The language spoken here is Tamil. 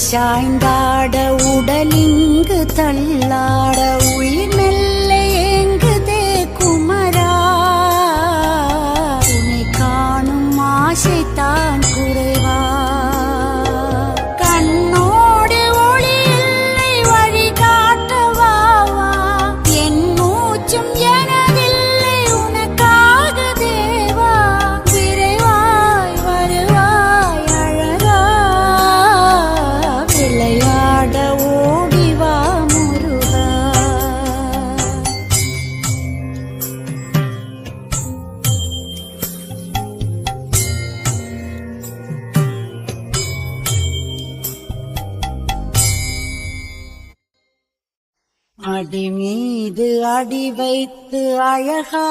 சாய்ந்தாட உடலிங்கு தள்ளாட உயிர் மெல்ல ஏங்குதே குமரா உன்னை காணும் ஆசைத்தான் குறைவா கண்ணோடு ஒளி இல்லை வழி காட்டவாவா என் மூச்சும் எனதில்லை உனக்காக தேவா விரைவாய் வருவாய் அழகா விளையாட ஓடிவா முருகா அடி மீது அடி வைத்து அழகா